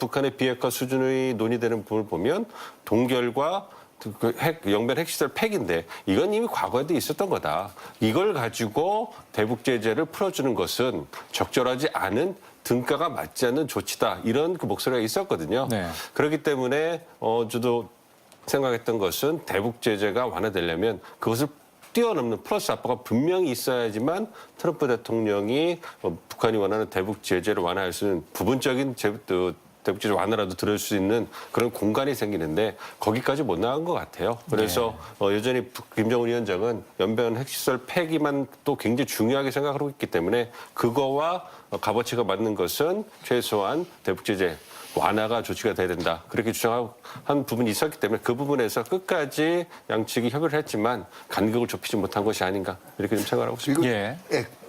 북한의 비핵화 수준의 논의되는 부분을 보면 동결과 영변 핵시설 폐기인데 이건 이미 과거에도 있었던 거다. 이걸 가지고 대북 제재를 풀어주는 것은 적절하지 않은 등가가 맞지 않는 조치다. 이런 그 목소리가 있었거든요. 네. 그렇기 때문에 저도 생각했던 것은 대북 제재가 완화되려면 그것을 뛰어넘는 플러스 알파가 분명히 있어야지만 트럼프 대통령이 북한이 원하는 대북 제재를 완화할 수 있는 부분적인 대북 제재 완화라도 들을 수 있는 그런 공간이 생기는데 거기까지 못 나간 것 같아요. 그래서 여전히 김정은 위원장은 연변 핵시설 폐기만 또 굉장히 중요하게 생각하고 있기 때문에 그거와 값어치가 맞는 것은 최소한 대북 제재 완화가 조치가 돼야 된다. 그렇게 주장한 부분이 있었기 때문에 그 부분에서 끝까지 양측이 협의를 했지만 간격을 좁히지 못한 것이 아닌가 이렇게 좀 생각하고 있습니다. 예.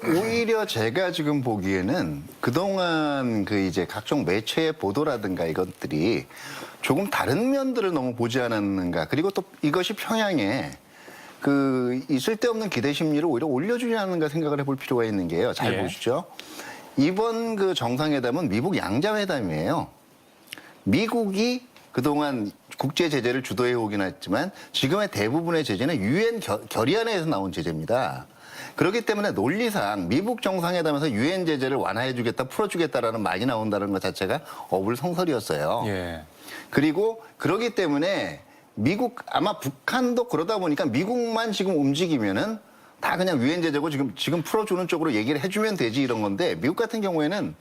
오히려 제가 지금 보기에는 그동안 그 이제 각종 매체의 보도라든가 이것들이 조금 다른 면들을 너무 보지 않았는가. 그리고 또 이것이 평양에 이 쓸데없는 기대 심리를 오히려 올려주지 않는가 생각을 해볼 필요가 있는 게요. 잘 예. 보시죠. 이번 그 정상회담은 미북 양자회담이에요. 미국이 그동안 국제 제재를 주도해 오긴 했지만 지금의 대부분의 제재는 유엔 결의안에서 나온 제재입니다. 그렇기 때문에 논리상 미북 정상회담에서 유엔 제재를 완화해 주겠다, 풀어 주겠다라는 말이 나온다는 것 자체가 어불성설이었어요. 예. 그리고 그렇기 때문에 아마 북한도 그러다 보니까 미국만 지금 움직이면은 다 그냥 유엔 제재고 지금 풀어주는 쪽으로 얘기를 해주면 되지 이런 건데 미국 같은 경우에는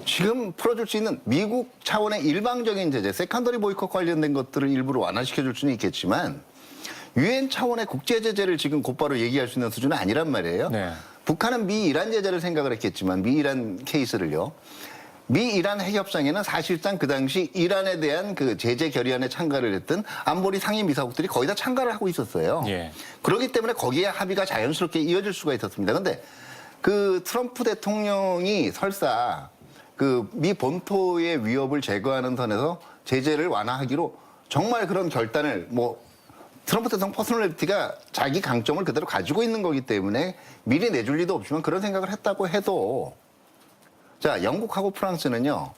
지금 풀어줄 수 있는 미국 차원의 일방적인 제재, 세컨더리 보이콧 관련된 것들을 일부러 완화시켜줄 수는 있겠지만 유엔 차원의 국제 제재를 지금 곧바로 얘기할 수 있는 수준은 아니란 말이에요. 네. 북한은 미-이란 제재를 생각을 했겠지만 미-이란 케이스를요. 미-이란 핵협상에는 사실상 그 당시 이란에 대한 그 제재 결의안에 참가를 했던 안보리 상임이사국들이 거의 다 참가를 하고 있었어요. 예. 그렇기 때문에 거기에 합의가 자연스럽게 이어질 수가 있었습니다. 그런데 그 트럼프 대통령이 설사 그 미 본토의 위협을 제거하는 선에서 제재를 완화하기로 정말 그런 결단을 트럼프 대통령 퍼스널리티가 자기 강점을 그대로 가지고 있는 거기 때문에 미리 내줄 리도 없지만 그런 생각을 했다고 해도 자, 영국하고 프랑스는요,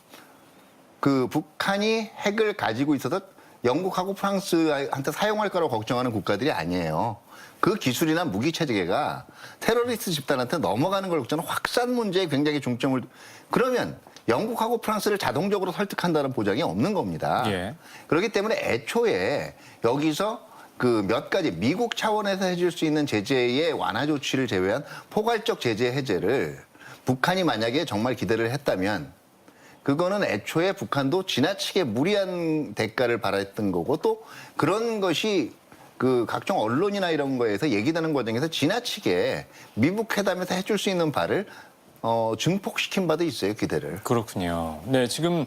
그 북한이 핵을 가지고 있어서 영국하고 프랑스한테 사용할 거라고 걱정하는 국가들이 아니에요. 그 기술이나 무기 체계가 테러리스트 집단한테 넘어가는 걸 걱정하는 확산 문제에 굉장히 중점을 그러면 영국하고 프랑스를 자동적으로 설득한다는 보장이 없는 겁니다. 예. 그렇기 때문에 애초에 여기서 그 몇 가지 미국 차원에서 해줄 수 있는 제재의 완화 조치를 제외한 포괄적 제재 해제를 북한이 만약에 정말 기대를 했다면 그거는 애초에 북한도 지나치게 무리한 대가를 바랐던 거고 또 그런 것이 그 각종 언론이나 이런 거에서 얘기되는 과정에서 지나치게 미북 회담에서 해줄 수 있는 바를 증폭시킨 바도 있어요, 기대를. 그렇군요. 네, 지금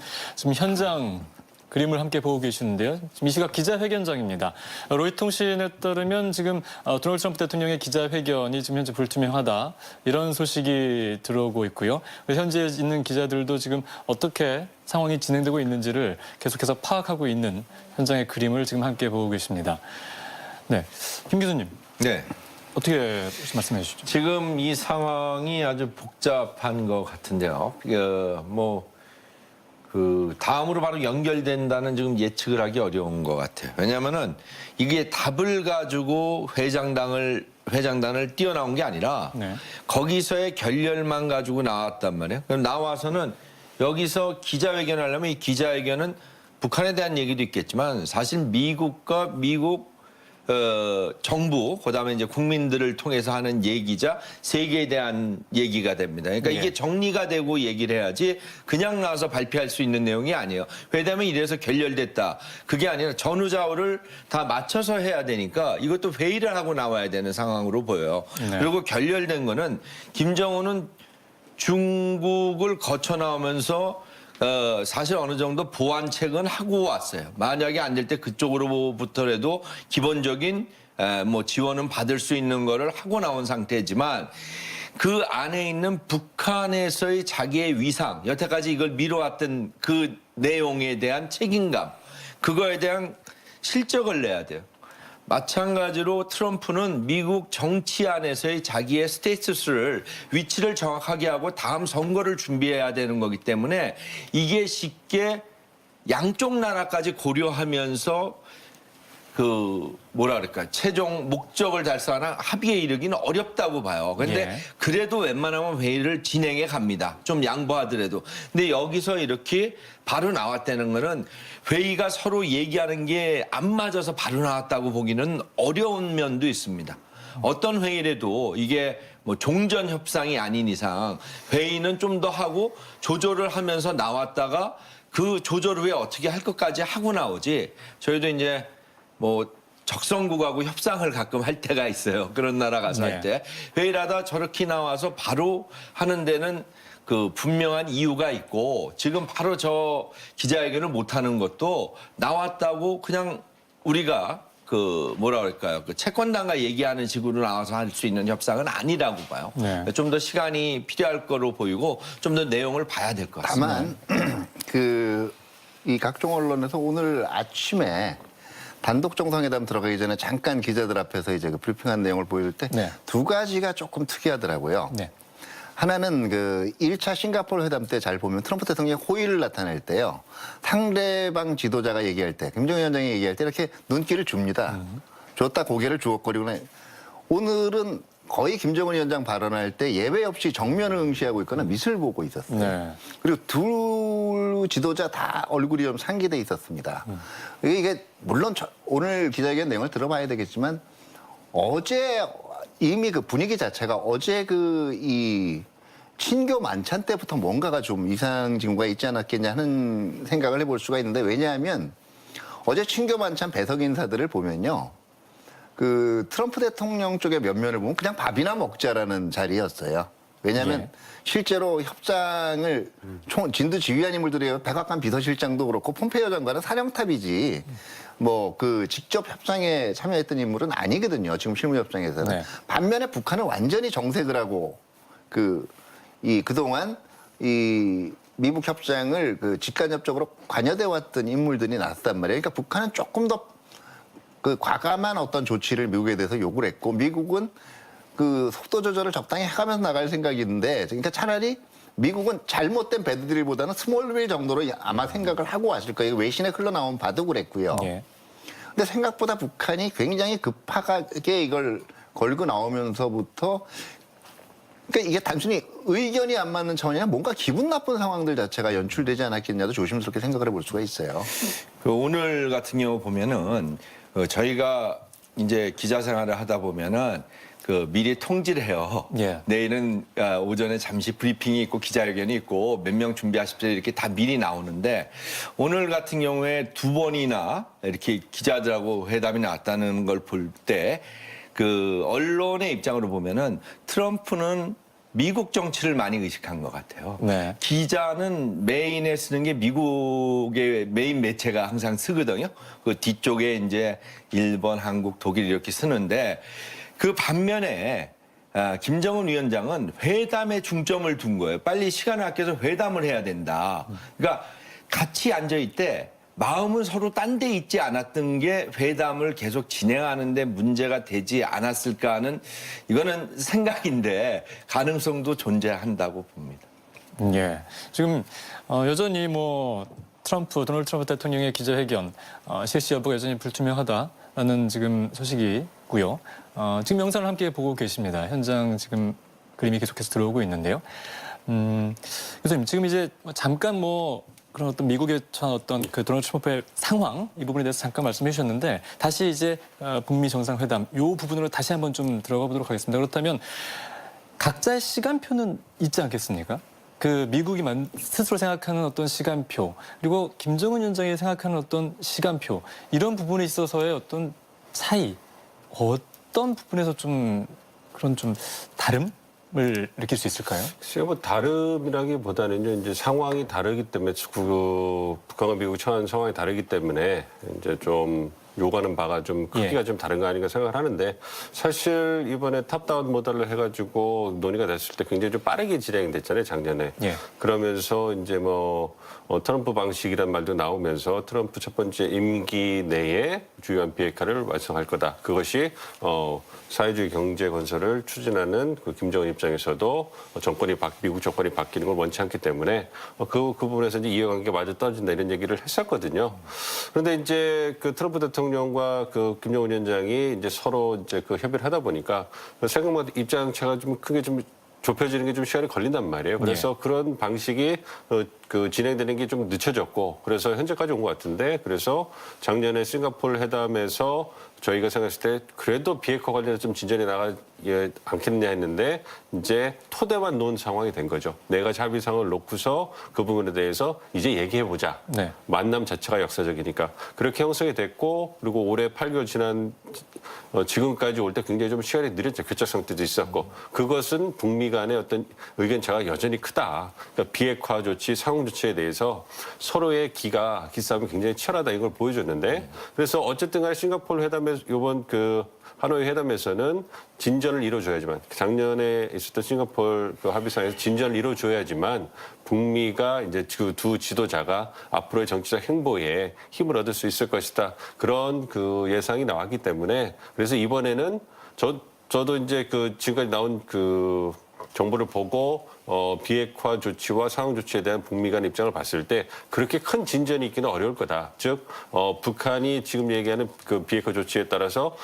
현장 그림을 함께 보고 계시는데요. 지금 이 시각 기자회견장입니다. 로이터 통신에 따르면 지금 도널드 트럼프 대통령의 기자회견이 지금 현재 불투명하다. 이런 소식이 들어오고 있고요. 현재 있는 기자들도 지금 어떻게 상황이 진행되고 있는지를 계속해서 파악하고 있는 현장의 그림을 지금 함께 보고 계십니다. 네, 김 교수님. 네. 어떻게 말씀해 주시죠? 지금 이 상황이 아주 복잡한 것 같은데요. 다음으로 바로 연결된다는 지금 예측을 하기 어려운 것 같아요. 왜냐하면은 이게 답을 가지고 회장단을 띄워나온 게 아니라 네. 거기서의 결렬만 가지고 나왔단 말이에요. 그럼 나와서는 여기서 기자회견을 하려면 이 기자회견은 북한에 대한 얘기도 있겠지만 사실 미국과 미국 정부, 그다음에 이제 국민들을 통해서 하는 얘기자 세계에 대한 얘기가 됩니다. 그러니까 이게 정리가 되고 얘기를 해야지 그냥 나와서 발표할 수 있는 내용이 아니에요. 회담이 이래서 결렬됐다. 그게 아니라 전후좌우를 다 맞춰서 해야 되니까 이것도 회의를 하고 나와야 되는 상황으로 보여요. 네. 그리고 결렬된 거는 김정은은 중국을 거쳐 나오면서 사실 어느 정도 보완책은 하고 왔어요. 만약에 안 될 때 그쪽으로부터라도 기본적인 지원은 받을 수 있는 거를 하고 나온 상태지만 그 안에 있는 북한에서의 자기의 위상, 여태까지 이걸 미뤄왔던 그 내용에 대한 책임감, 그거에 대한 실적을 내야 돼요. 마찬가지로 트럼프는 미국 정치 안에서의 자기의 스테이투스를 위치를 정확하게 하고 다음 선거를 준비해야 되는 거기 때문에 이게 쉽게 양쪽 나라까지 고려하면서 그 뭐라 그럴까 최종 목적을 달성하는 합의에 이르기는 어렵다고 봐요. 그런데 예. 그래도 웬만하면 회의를 진행해 갑니다. 좀 양보하더라도. 근데 여기서 이렇게 바로 나왔다는 거는 회의가 서로 얘기하는 게 안 맞아서 바로 나왔다고 보기는 어려운 면도 있습니다. 어떤 회의라도 이게 뭐 종전 협상이 아닌 이상 회의는 좀 더 하고 조절을 하면서 나왔다가 그 조절 후에 어떻게 할 것까지 하고 나오지. 저희도 이제 뭐 적성국하고 협상을 가끔 할 때가 있어요. 그런 나라 가서 네. 할 때. 회의를 하다 저렇게 나와서 바로 하는 데는 그 분명한 이유가 있고 지금 바로 저 기자회견을 못 하는 것도 나왔다고 그냥 우리가 그 뭐라 그럴까요? 그 채권단과 얘기하는 식으로 나와서 할 수 있는 협상은 아니라고 봐요. 네. 좀 더 시간이 필요할 거로 보이고 좀 더 내용을 봐야 될 것 같습니다. 다만 이 각종 언론에서 오늘 아침에 단독 정상회담 들어가기 전에 잠깐 기자들 앞에서 이제 그 브리핑한 내용을 보여줄 때 두 네. 가지가 조금 특이하더라고요. 네. 하나는 그 1차 싱가포르 회담 때 잘 보면 트럼프 대통령이 호의를 나타낼 때요. 상대방 지도자가 얘기할 때, 김정은 위원장이 얘기할 때 이렇게 눈길을 줍니다. 줬다 고개를 주걱거리고 오늘은 거의 김정은 위원장 발언할 때 예외 없이 정면을 응시하고 있거나 밑을 보고 있었어요. 네. 그리고 두 지도자 다 얼굴이 좀 상기돼 있었습니다. 이게 물론 오늘 기자회견 내용을 들어봐야 되겠지만 어제 이미 그 분위기 자체가 어제 이 친교 만찬 때부터 뭔가가 좀 이상 징후가 있지 않았겠냐 하는 생각을 해볼 수가 있는데 왜냐하면 어제 친교 만찬 배석 인사들을 보면요. 그 트럼프 대통령 쪽의 면면을 보면 그냥 밥이나 먹자라는 자리였어요. 왜냐하면 예. 실제로 협상을 진두 지휘한 인물들이 백악관 비서실장도 그렇고 폼페이오 장관은 사령탑이지 뭐 그 직접 협상에 참여했던 인물은 아니거든요. 지금 실무 협상에서는. 네. 반면에 북한은 완전히 정색을 하고 그동안 이 미국 협상을 그 직간접적으로 관여돼 왔던 인물들이 나왔단 말이에요. 그러니까 북한은 조금 더 그 과감한 어떤 조치를 미국에 대해서 요구를 했고 미국은 그 속도 조절을 적당히 해가면서 나갈 생각인데 그러니까 차라리 미국은 잘못된 배드릴보다는 스몰빌 정도로 아마 생각을 하고 왔을 거예요. 외신에 흘러나온 바도 그랬고요. 예. 근데 생각보다 북한이 굉장히 급하게 이걸 걸고 나오면서부터 그러니까 이게 단순히 의견이 안 맞는 차원이 아니라 뭔가 기분 나쁜 상황들 자체가 연출되지 않았겠냐도 조심스럽게 생각을 해볼 수가 있어요. 그 오늘 같은 경우 보면은 저희가 이제 기자 생활을 하다 보면은 그 미리 통지를 해요. 예. 내일은 오전에 잠시 브리핑이 있고 기자회견이 있고 몇 명 준비하십시오 이렇게 다 미리 나오는데 오늘 같은 경우에 두 번이나 이렇게 기자들하고 회담이 나왔다는 걸 볼 때 그 언론의 입장으로 보면은 트럼프는 미국 정치를 많이 의식한 것 같아요. 네. 기자는 메인에 쓰는 게 미국의 메인 매체가 항상 쓰거든요. 그 뒤쪽에 이제 일본, 한국, 독일 이렇게 쓰는데 그 반면에 김정은 위원장은 회담에 중점을 둔 거예요. 빨리 시간을 아껴서 회담을 해야 된다. 그러니까 같이 앉아 있대 마음은 서로 딴 데 있지 않았던 게 회담을 계속 진행하는데 문제가 되지 않았을까 하는 이거는 생각인데 가능성도 존재한다고 봅니다. 예. 지금 여전히 뭐 도널드 트럼프 대통령의 기자회견 실시 여부가 여전히 불투명하다라는 지금 소식이고요. 지금 영상을 함께 보고 계십니다. 현장 지금 그림이 계속해서 들어오고 있는데요. 교수님 지금 이제 잠깐 뭐 그런 어떤 미국에 처한 어떤 그 도널드 트럼프의 상황 이 부분에 대해서 잠깐 말씀해 주셨는데 다시 이제 북미 정상회담 이 부분으로 다시 한번 좀 들어가 보도록 하겠습니다. 그렇다면 각자의 시간표는 있지 않겠습니까? 그 미국이 스스로 생각하는 어떤 시간표 그리고 김정은 위원장이 생각하는 어떤 시간표 이런 부분에 있어서의 어떤 차이 어떤 부분에서 좀 그런 좀 다름을 느낄 수 있을까요? 글쎄요, 뭐 다름이라기보다는요, 이제 상황이 다르기 때문에 북한과 미국 처한 상황이 다르기 때문에 이제 좀 요구하는 바가 좀 크기가 좀 다른 거 아닌가 생각을 하는데 사실 이번에 탑다운 모델로 해가지고 논의가 됐을 때 굉장히 좀 빠르게 진행됐잖아요, 작년에. 예. 그러면서 이제 뭐 트럼프 방식이란 말도 나오면서 트럼프 첫 번째 임기 내에 주요한 비핵화를 완성할 거다. 그것이 사회주의 경제 건설을 추진하는 그 김정은 입장에서도 미국 정권이 바뀌는 걸 원치 않기 때문에 그 부분에서 이제 이해관계가 마저 떨어진다 이런 얘기를 했었거든요. 그런데 이제 그 트럼프 대통령과 그 김정은 위원장이 이제 서로 이제 그 협의를 하다 보니까 생각보다 입장차가 좀 크게 좀 좁혀지는 게 좀 시간이 걸린단 말이에요. 그래서 그런 방식이 그 진행되는 게 좀 늦춰졌고 그래서 현재까지 온 것 같은데 그래서 작년에 싱가포르 회담에서 저희가 생각했을 때 그래도 비핵화 관련해서 좀 진전이 나가지 않겠느냐 했는데 이제 토대만 놓은 상황이 된 거죠. 네 가지 합의상을 놓고서 그 부분에 대해서 이제 얘기해보자. 네. 만남 자체가 역사적이니까. 그렇게 형성이 됐고 그리고 올해 8개월 지난 지금까지 올 때 굉장히 좀 시간이 느렸죠. 교착 상태도 있었고. 그것은 북미 간의 어떤 의견차가 여전히 크다. 그러니까 비핵화 조치, 상응 조치에 대해서 서로의 기싸움이 굉장히 치열하다 이걸 보여줬는데 그래서 어쨌든 간에 싱가포르 회담에서 이번 그 하노이 회담에서는 진전을 이뤄줘야지만 작년에 있었던 싱가포르 그 합의상에서 진전을 이뤄줘야지만 북미가 이제 그 두 지도자가 앞으로의 정치적 행보에 힘을 얻을 수 있을 것이다. 그런 그 예상이 나왔기 때문에 그래서 이번에는 저도 이제 그 지금까지 나온 그 정보를 보고 비핵화 조치와 상응 조치에 대한 북미 간 입장을 봤을 때 그렇게 큰 진전이 있기는 어려울 거다. 즉 북한이 지금 얘기하는 그 비핵화 조치에 따라서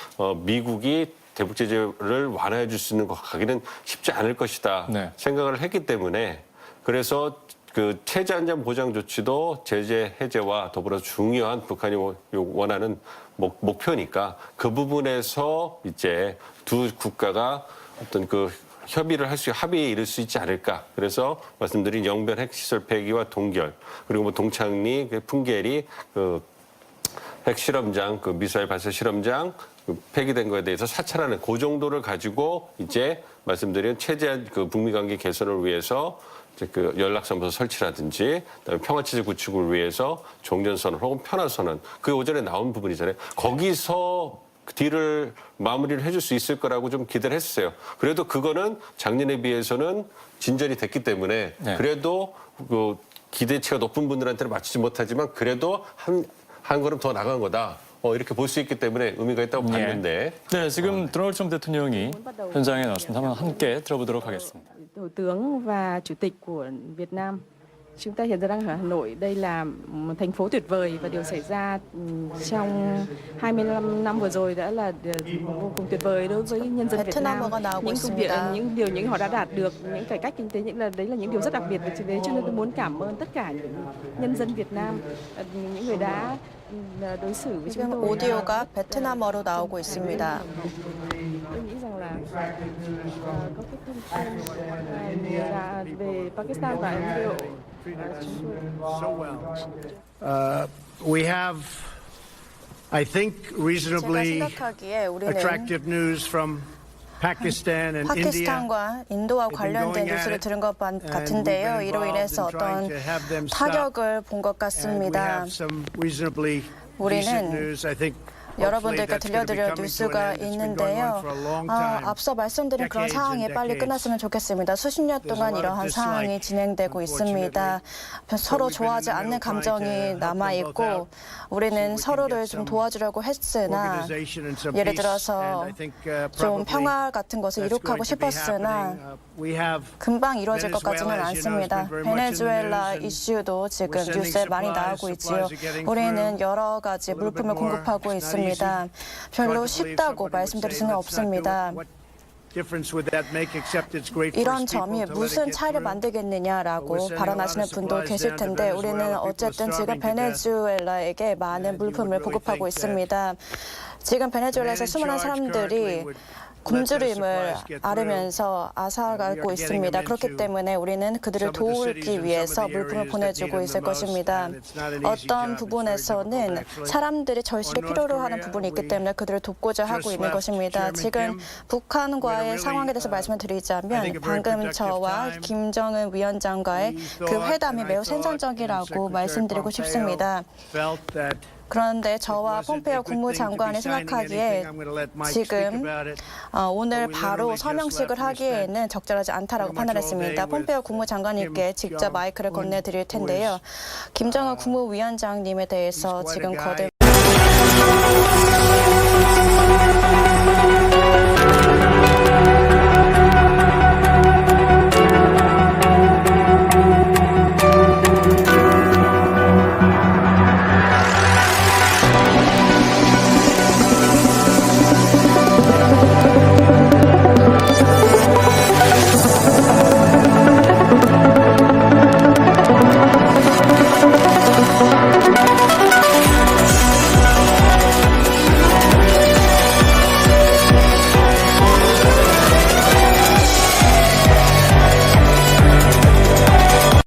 미국이 대북 제재를 완화해 줄 수 있는 것 가기는 쉽지 않을 것이다. 네. 생각을 했기 때문에 그래서 그 체제 안전 보장 조치도 제재 해제와 더불어 중요한 북한이 원하는 목표니까 그 부분에서 이제 두 국가가 어떤 그 협의를 할 수, 합의에 이를 수 있지 않을까. 그래서 말씀드린 영변 핵시설 폐기와 동결, 그리고 뭐 동창리, 풍계리, 그 핵실험장, 그 미사일 발사 실험장, 그 폐기된 거에 대해서 사찰하는 그 정도를 가지고 이제 말씀드린 체제한 그 북미 관계 개선을 위해서 이제 그 연락사무소 설치라든지 그다음에 평화체제 구축을 위해서 종전선언 혹은 편화선언 그 오전에 나온 부분이잖아요. 거기서 딜을 마무리를 해줄 수 있을 거라고 좀 기대를 했어요. 그래도 그거는 작년에 비해서는 진전이 됐기 때문에 네. 그래도 그 기대치가 높은 분들한테는 맞추지 못하지만 그래도 한 걸음 더 나간 거다. 이렇게 볼 수 있기 때문에 의미가 있다고 봤는데. 네, 지금 도널드 트럼프 대통령이 현장에 나왔습니다. 한번 함께 들어보도록 하겠습니다. Thủ tướng và Chủ tịch của Việt Nam. Chúng ta hiện giờ đang ở Hà Nội. Đây là một thành phố tuyệt vời và điều xảy ra trong 25 năm vừa rồi đã là vô cùng tuyệt vời đối với nhân dân Việt Nam. Những công việc, những điều họ đã đạt được, những cải cách kinh tế, đấy là những điều rất đặc biệt về thực tế. Cho nên tôi muốn cảm ơn tất cả những nhân dân Việt Nam, những người đã đối xử với chúng 지금 tôi. 오디오가 베트남어로 나오고 있습니다. Tôi nghĩ rằng là có cái thông tin là về Pakistan và Ấn Độ. We have, I think, 제가 reasonably 생각하기에 우리는 attractive news from Pakistan and India. 파키스탄과 인도와 관련된 뉴스를 들은 것 같은데요. 이로 인해서 어떤 타격을 본 것 And we 같습니다. have some reasonably 우리는 decent news. I think 여러분들께 들려드릴 뉴스가 있는데요. 앞서 말씀드린 그런 상황이 빨리 끝났으면 좋겠습니다. 수십 년 동안 이러한 상황이 진행되고 있습니다. 서로 좋아하지 않는 감정이 남아있고 우리는 서로를 좀 도와주려고 했으나 예를 들어서 좀 평화 같은 것을 이룩하고 싶었으나 금방 이루어질 것 같지는 않습니다. 베네수엘라 이슈도 지금 뉴스에 많이 나오고 있지요. 우리는 여러 가지 물품을 공급하고 있습니다. 별로 쉽다고 말씀드릴 수는 없습니다. 이런 점이 무슨 차이를 만들겠느냐라고 발언하시는 분도 계실 텐데 우리는 어쨌든 지금 베네수엘라에게 많은 물품을 보급하고 있습니다. 지금 베네수엘라에서 수많은 사람들이 굶주림을 앓으면서 앓고 있습니다. 그렇기 때문에 우리는 그들을 도우기 위해서 물품을 보내주고 있을 것입니다. 어떤 부분에서는 사람들이 절실히 필요로 하는 부분이 있기 때문에 그들을 돕고자 하고 있는 것입니다. 지금 북한과의 상황에 대해서 말씀을 드리자면 방금 저와 김정은 위원장과의 그 회담이 매우 생산적이라고 말씀드리고 싶습니다. 그런데 저와 폼페이오 국무장관이 생각하기에 지금 오늘 바로 서명식을 하기에는 적절하지 않다라고 판단했습니다. 폼페이오 국무장관님께 직접 마이크를 건네드릴 텐데요. 김정은 국무위원장님에 대해서 지금 거듭